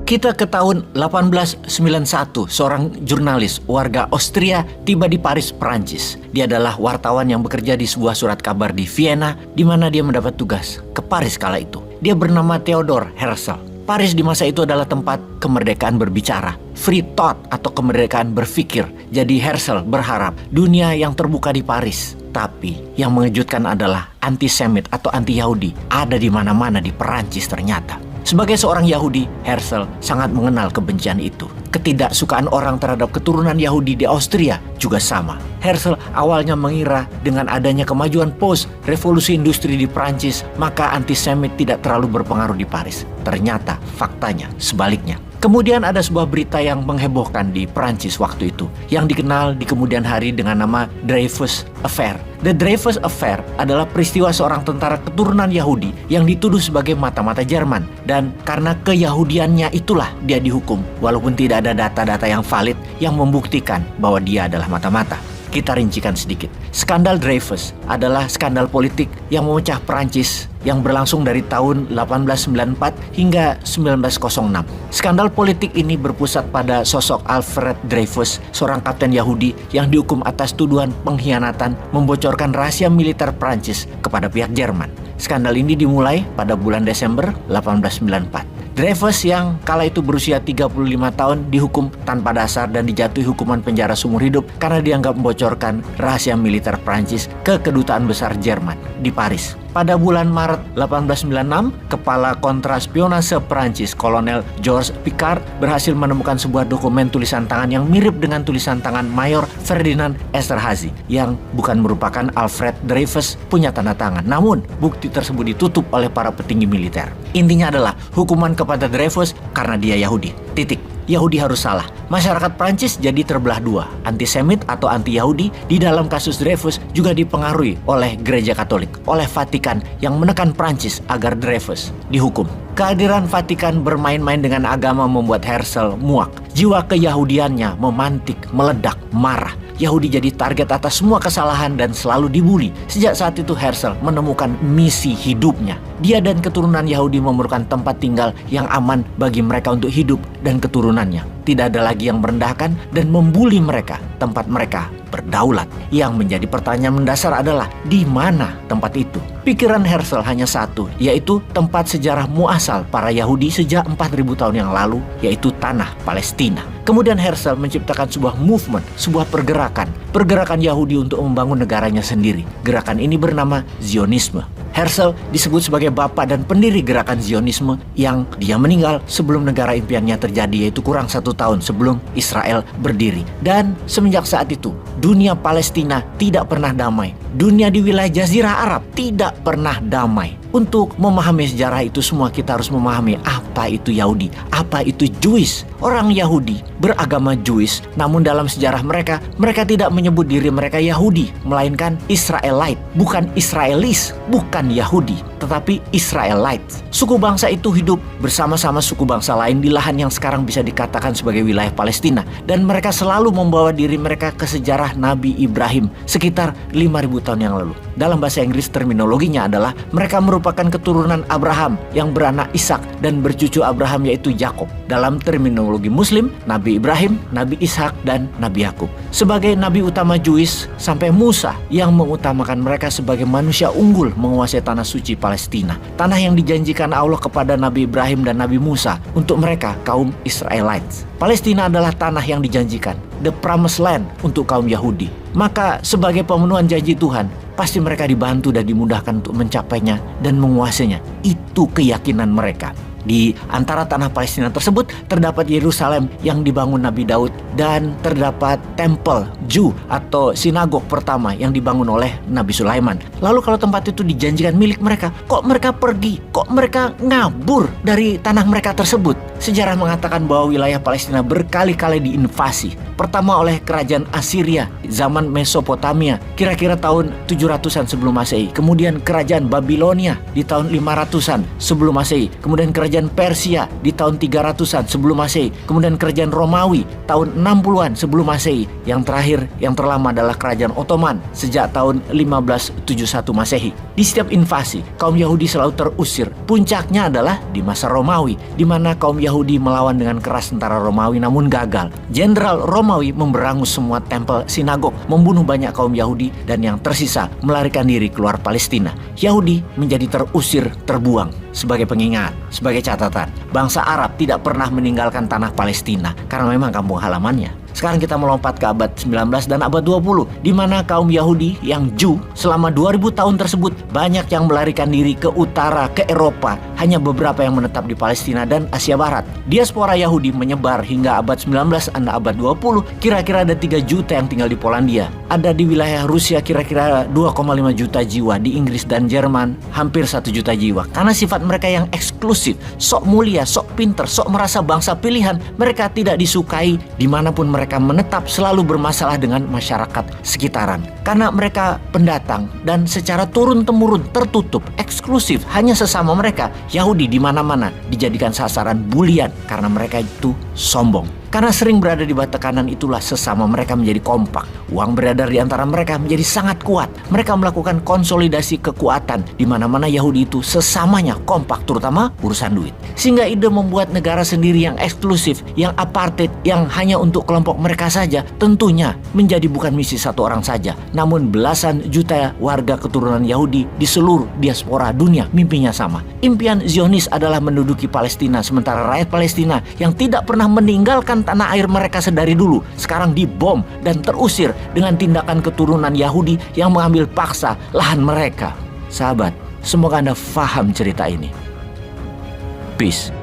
Kita ke tahun 1891, seorang jurnalis warga Austria tiba di Paris, Perancis. Dia adalah wartawan yang bekerja di sebuah surat kabar di Vienna, di mana dia mendapat tugas ke Paris kala itu. Dia bernama Theodor Herzl. Paris di masa itu adalah tempat kemerdekaan berbicara, free thought atau kemerdekaan berpikir. Jadi Herzl berharap dunia yang terbuka di Paris. Tapi yang mengejutkan adalah antisemit atau anti-Yahudi ada di mana-mana di Perancis ternyata. Sebagai seorang Yahudi, Herzl sangat mengenal kebencian itu. Ketidaksukaan orang terhadap keturunan Yahudi di Austria juga sama. Herzl awalnya mengira dengan adanya kemajuan post-revolusi industri di Prancis, maka antisemit tidak terlalu berpengaruh di Paris. Ternyata faktanya sebaliknya. Kemudian ada sebuah berita yang menghebohkan di Prancis waktu itu, yang dikenal di kemudian hari dengan nama Dreyfus Affair. The Dreyfus Affair adalah peristiwa seorang tentara keturunan Yahudi yang dituduh sebagai mata-mata Jerman. Dan karena keyahudiannya itulah dia dihukum, walaupun tidak ada data-data yang valid yang membuktikan bahwa dia adalah mata-mata. Kita rincikan sedikit. Skandal Dreyfus adalah skandal politik yang memecah Perancis yang berlangsung dari tahun 1894 hingga 1906. Skandal politik ini berpusat pada sosok Alfred Dreyfus, seorang kapten Yahudi yang dihukum atas tuduhan pengkhianatan membocorkan rahasia militer Perancis kepada pihak Jerman. Skandal ini dimulai pada bulan Desember 1894. Dreyfus yang kala itu berusia 35 tahun dihukum tanpa dasar dan dijatuhi hukuman penjara seumur hidup karena dianggap membocorkan rahasia militer Prancis ke kedutaan besar Jerman di Paris. Pada bulan Maret 1896, Kepala Kontraspionase Prancis Kolonel Georges Picquart berhasil menemukan sebuah dokumen tulisan tangan yang mirip dengan tulisan tangan Mayor Ferdinand Esterhazy yang bukan merupakan Alfred Dreyfus punya tanda tangan. Namun, bukti tersebut ditutup oleh para petinggi militer. Intinya adalah hukuman kepada Dreyfus karena dia Yahudi. Titik. Yahudi harus salah. Masyarakat Prancis jadi terbelah dua. Antisemit atau anti-Yahudi di dalam kasus Dreyfus juga dipengaruhi oleh Gereja Katolik, oleh Vatikan yang menekan Prancis agar Dreyfus dihukum. Kehadiran Vatikan bermain-main dengan agama membuat Herzl muak. Jiwa keyahudiannya memantik, meledak, marah. Yahudi jadi target atas semua kesalahan dan selalu dibully. Sejak saat itu Herzl menemukan misi hidupnya. Dia dan keturunan Yahudi memerlukan tempat tinggal yang aman bagi mereka untuk hidup dan keturunannya. Tidak ada lagi yang merendahkan dan membuli mereka. Tempat mereka berdaulat. Yang menjadi pertanyaan mendasar adalah di mana tempat itu? Pikiran Herzl hanya satu, yaitu tempat sejarah muasal para Yahudi sejak 4000 tahun yang lalu, yaitu tanah Palestina. Kemudian Herzl menciptakan sebuah movement, sebuah pergerakan Yahudi untuk membangun negaranya sendiri. Gerakan ini bernama Zionisme. Herzl disebut sebagai bapak dan pendiri gerakan Zionisme yang dia meninggal sebelum negara impiannya terjadi, yaitu kurang 1 tahun sebelum Israel berdiri. Dan semenjak saat itu, dunia Palestina tidak pernah damai. Dunia di wilayah Jazirah Arab tidak pernah damai. Untuk memahami sejarah itu semua, kita harus memahami apa itu Yahudi, apa itu Jewish. Orang Yahudi beragama Jewish, namun dalam sejarah mereka tidak menyebut diri mereka Yahudi, melainkan Israelite. Bukan Israelis, bukan Yahudi, tetapi Israelites. Suku bangsa itu hidup bersama-sama suku bangsa lain di lahan yang sekarang bisa dikatakan sebagai wilayah Palestina. Dan mereka selalu membawa diri mereka ke sejarah Nabi Ibrahim sekitar 5000 tahun yang lalu. Dalam bahasa Inggris terminologinya adalah mereka merupakan keturunan Abraham yang beranak Ishak dan bercucu Abraham yaitu Yakub. Dalam terminologi Muslim, Nabi Ibrahim, Nabi Ishak, dan Nabi Yakub. Sebagai nabi utama Jewish sampai Musa yang mengutamakan mereka sebagai manusia unggul menguasai tanah suci Palestina. Tanah yang dijanjikan Allah kepada Nabi Ibrahim dan Nabi Musa untuk mereka kaum Israelites. Palestina adalah tanah yang dijanjikan, the promised land untuk kaum Yahudi. Maka sebagai pemenuhan janji Tuhan, pasti mereka dibantu dan dimudahkan untuk mencapainya dan menguasainya. Itu keyakinan mereka. Di antara tanah Palestina tersebut terdapat Yerusalem yang dibangun Nabi Daud dan terdapat Temple Jew atau sinagog pertama yang dibangun oleh Nabi Sulaiman. Lalu kalau tempat itu dijanjikan milik mereka, kok mereka pergi? Kok mereka ngabur dari tanah mereka tersebut? Sejarah mengatakan bahwa wilayah Palestina berkali-kali diinvasi. Pertama oleh kerajaan Assyria zaman Mesopotamia kira-kira tahun 700-an sebelum Masehi. Kemudian kerajaan Babilonia di tahun 500-an sebelum Masehi. Kemudian kerajaan kerajaan Persia di tahun 300-an sebelum Masehi, kemudian kerajaan Romawi tahun 60-an sebelum Masehi, yang terakhir yang terlama adalah kerajaan Ottoman sejak tahun 1571 Masehi. Di setiap invasi, kaum Yahudi selalu terusir. Puncaknya adalah di masa Romawi, di mana kaum Yahudi melawan dengan keras tentara Romawi namun gagal. Jenderal Romawi memberangus semua tempel sinagog, membunuh banyak kaum Yahudi, dan yang tersisa melarikan diri keluar Palestina. Yahudi menjadi terusir, terbuang. Sebagai pengingat, sebagai catatan, bangsa Arab tidak pernah meninggalkan tanah Palestina karena memang kampung halamannya. Sekarang kita melompat ke abad 19 dan abad 20, di mana kaum Yahudi yang Jew selama 2000 tahun tersebut banyak yang melarikan diri ke utara, ke Eropa. Hanya beberapa yang menetap di Palestina dan Asia Barat. Diaspora Yahudi menyebar hingga abad 19 dan abad 20. Kira-kira ada 3 juta yang tinggal di Polandia. Ada di wilayah Rusia kira-kira 2,5 juta jiwa. Di Inggris dan Jerman hampir 1 juta jiwa. Karena sifat mereka yang eksklusif, sok mulia, sok pinter, sok merasa bangsa pilihan, mereka tidak disukai dimanapun mereka menetap, selalu bermasalah dengan masyarakat sekitaran. Karena mereka pendatang dan secara turun-temurun tertutup, eksklusif, hanya sesama mereka. Yahudi di mana-mana dijadikan sasaran bulian karena mereka itu sombong. Karena sering berada di bawah tekanan itulah sesama mereka menjadi kompak. Uang beredar di antara mereka menjadi sangat kuat. Mereka melakukan konsolidasi kekuatan di mana-mana Yahudi itu sesamanya kompak, terutama urusan duit. Sehingga ide membuat negara sendiri yang eksklusif, yang apartheid, yang hanya untuk kelompok mereka saja, tentunya menjadi bukan misi satu orang saja, namun belasan juta warga keturunan Yahudi di seluruh diaspora dunia mimpinya sama. Impian Zionis adalah menduduki Palestina, sementara rakyat Palestina yang tidak pernah meninggalkan tanah air mereka sedari dulu sekarang dibom dan terusir dengan tindakan keturunan Yahudi yang mengambil paksa lahan mereka. Sahabat, semoga Anda faham cerita ini. Peace.